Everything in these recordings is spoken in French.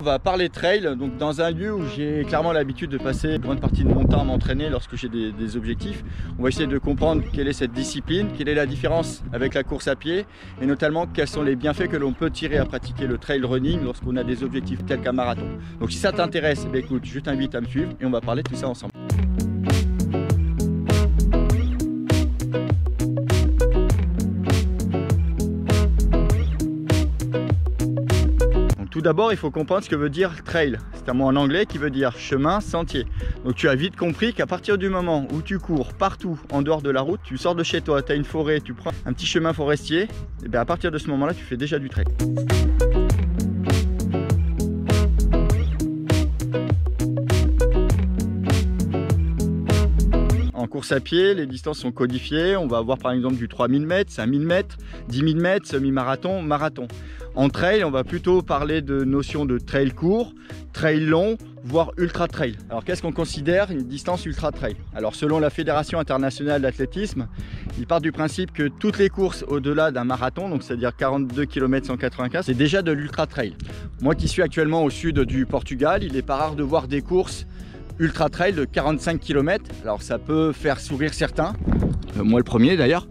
On va parler trail, donc dans un lieu où j'ai clairement l'habitude de passer une grande partie de mon temps à m'entraîner lorsque j'ai des objectifs. On va essayer de comprendre quelle est cette discipline, quelle est la différence avec la course à pied et notamment quels sont les bienfaits que l'on peut tirer à pratiquer le trail running lorsqu'on a des objectifs tels qu'un marathon. Donc si ça t'intéresse, écoute, je t'invite à me suivre et on va parler de tout ça ensemble. Tout d'abord, il faut comprendre ce que veut dire trail. C'est un mot en anglais qui veut dire chemin, sentier. Donc tu as vite compris qu'à partir du moment où tu cours partout en dehors de la route, tu sors de chez toi, tu as une forêt, tu prends un petit chemin forestier, et bien à partir de ce moment-là, tu fais déjà du trail. En course à pied, les distances sont codifiées. On va avoir par exemple du 3000 mètres, 5000 mètres, 10 000 mètres, semi-marathon, marathon. En trail, on va plutôt parler de notions de trail court, trail long, voire ultra trail. Alors qu'est-ce qu'on considère une distance ultra trail? Alors selon la Fédération internationale d'athlétisme, ils partent du principe que toutes les courses au-delà d'un marathon, donc c'est-à-dire 42 km 195, c'est déjà de l'ultra trail. Moi qui suis actuellement au sud du Portugal, il n'est pas rare de voir des courses ultra trail de 45 km. Alors ça peut faire sourire certains, moi le premier d'ailleurs.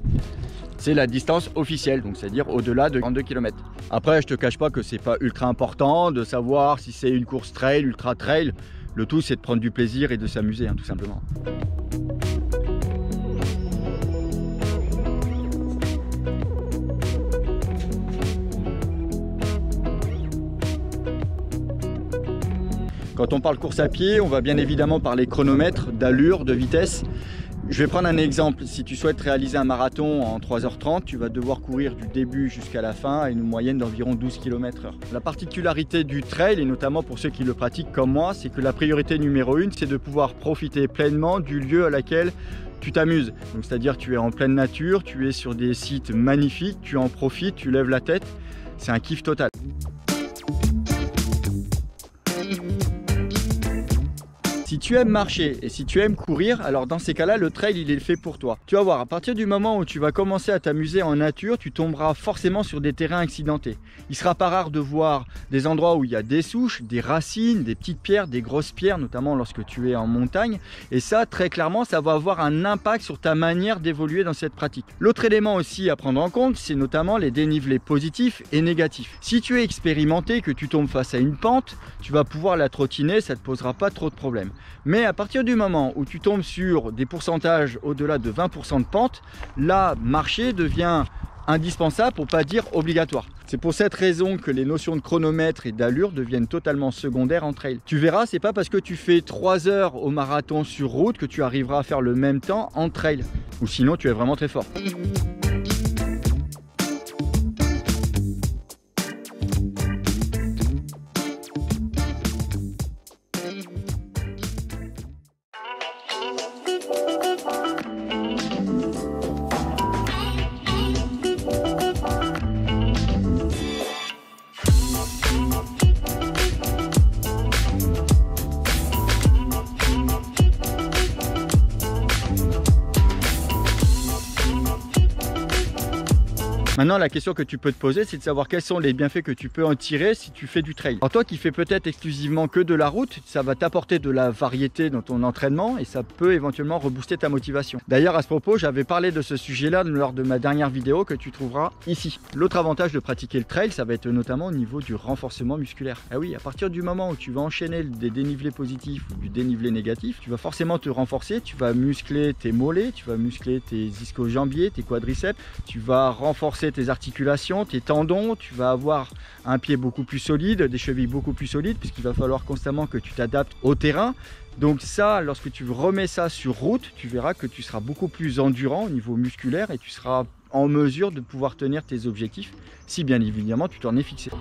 C'est la distance officielle, donc c'est-à-dire au-delà de 42 km. Après, je te cache pas que c'est pas ultra important de savoir si c'est une course trail, ultra trail. Le tout, c'est de prendre du plaisir et de s'amuser, tout simplement. Quand on parle course à pied, on va bien évidemment parler chronomètre, d'allure, de vitesse. Je vais prendre un exemple. Si tu souhaites réaliser un marathon en 3h30, tu vas devoir courir du début jusqu'à la fin à une moyenne d'environ 12 km/h. La particularité du trail, et notamment pour ceux qui le pratiquent comme moi, c'est que la priorité numéro 1, c'est de pouvoir profiter pleinement du lieu à laquelle tu t'amuses. Donc c'est-à-dire tu es en pleine nature, tu es sur des sites magnifiques, tu en profites, tu lèves la tête. C'est un kiff total. Si tu aimes marcher et si tu aimes courir, alors dans ces cas-là, le trail, il est fait pour toi. Tu vas voir, à partir du moment où tu vas commencer à t'amuser en nature, tu tomberas forcément sur des terrains accidentés. Il sera pas rare de voir des endroits où il y a des souches, des racines, des petites pierres, des grosses pierres, notamment lorsque tu es en montagne. Et ça, très clairement, ça va avoir un impact sur ta manière d'évoluer dans cette pratique. L'autre élément aussi à prendre en compte, c'est notamment les dénivelés positifs et négatifs. Si tu es expérimenté, que tu tombes face à une pente, tu vas pouvoir la trottiner, ça ne te posera pas trop de problèmes. Mais à partir du moment où tu tombes sur des pourcentages au-delà de 20% de pente, là, marcher devient indispensable pour pas dire obligatoire. C'est pour cette raison que les notions de chronomètre et d'allure deviennent totalement secondaires en trail. Tu verras, c'est pas parce que tu fais 3 heures au marathon sur route que tu arriveras à faire le même temps en trail. Ou sinon, tu es vraiment très fort. Maintenant, la question que tu peux te poser, c'est de savoir quels sont les bienfaits que tu peux en tirer si tu fais du trail. Alors toi qui fais peut-être exclusivement que de la route, ça va t'apporter de la variété dans ton entraînement et ça peut éventuellement rebooster ta motivation. D'ailleurs, à ce propos, j'avais parlé de ce sujet-là lors de ma dernière vidéo que tu trouveras ici. L'autre avantage de pratiquer le trail, ça va être notamment au niveau du renforcement musculaire. Ah oui, à partir du moment où tu vas enchaîner des dénivelés positifs ou du dénivelé négatif, tu vas forcément te renforcer, tu vas muscler tes mollets, tu vas muscler tes ischio-jambiers, tes quadriceps, tu vas renforcer tes articulations, tes tendons, tu vas avoir un pied beaucoup plus solide, des chevilles beaucoup plus solides puisqu'il va falloir constamment que tu t'adaptes au terrain. Donc ça, lorsque tu remets ça sur route, tu verras que tu seras beaucoup plus endurant au niveau musculaire et tu seras en mesure de pouvoir tenir tes objectifs si bien évidemment tu t'en es fixé.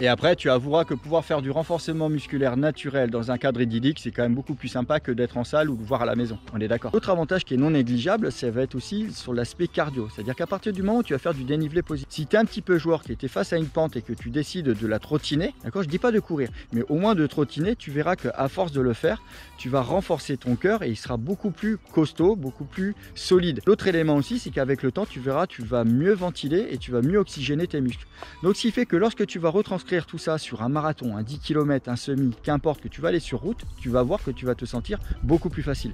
Et après, tu avoueras que pouvoir faire du renforcement musculaire naturel dans un cadre idyllique, c'est quand même beaucoup plus sympa que d'être en salle ou de voir à la maison. On est d'accord. L'autre avantage qui est non négligeable, ça va être aussi sur l'aspect cardio. C'est-à-dire qu'à partir du moment où tu vas faire du dénivelé positif, si tu es un petit peu joueur qui était face à une pente et que tu décides de la trottiner, d'accord, je dis pas de courir, mais au moins de trottiner, tu verras qu'à force de le faire, tu vas renforcer ton cœur et il sera beaucoup plus costaud, beaucoup plus solide. L'autre élément aussi, c'est qu'avec le temps, tu verras, tu vas mieux ventiler et tu vas mieux oxygéner tes muscles. Donc ce qui fait que lorsque tu vas retranscrire retranscrire tout ça sur un marathon, un 10 km, un semi, qu'importe, que tu vas aller sur route, tu vas voir que tu vas te sentir beaucoup plus facile.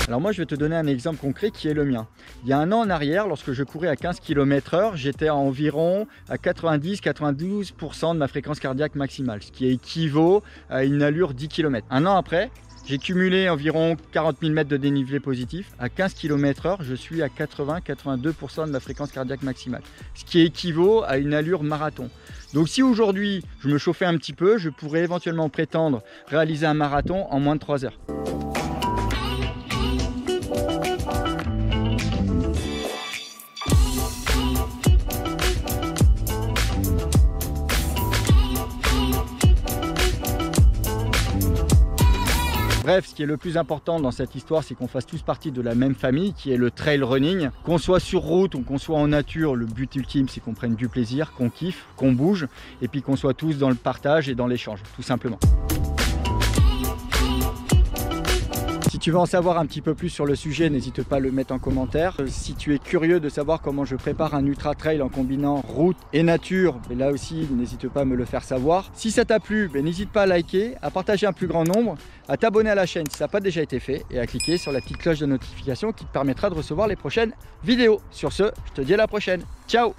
Alors moi je vais te donner un exemple concret qui est le mien. Il y a un an en arrière, lorsque je courais à 15 km/h, j'étais environ à 90-92% de ma fréquence cardiaque maximale, ce qui équivaut à une allure 10 km. Un an après, j'ai cumulé environ 40 000 mètres de dénivelé positif. À 15 km/h, je suis à 80-82% de ma fréquence cardiaque maximale, ce qui équivaut à une allure marathon. Donc si aujourd'hui je me chauffais un petit peu, je pourrais éventuellement prétendre réaliser un marathon en moins de 3 heures. Bref, ce qui est le plus important dans cette histoire, c'est qu'on fasse tous partie de la même famille, qui est le trail running. Qu'on soit sur route ou qu'on soit en nature, le but ultime, c'est qu'on prenne du plaisir, qu'on kiffe, qu'on bouge, et puis qu'on soit tous dans le partage et dans l'échange, tout simplement. Si tu veux en savoir un petit peu plus sur le sujet, n'hésite pas à le mettre en commentaire. Si tu es curieux de savoir comment je prépare un ultra trail en combinant route et nature, là aussi n'hésite pas à me le faire savoir. Si ça t'a plu, n'hésite pas à liker, à partager un plus grand nombre, à t'abonner à la chaîne si ça n'a pas déjà été fait et à cliquer sur la petite cloche de notification qui te permettra de recevoir les prochaines vidéos. Sur ce, je te dis à la prochaine. Ciao!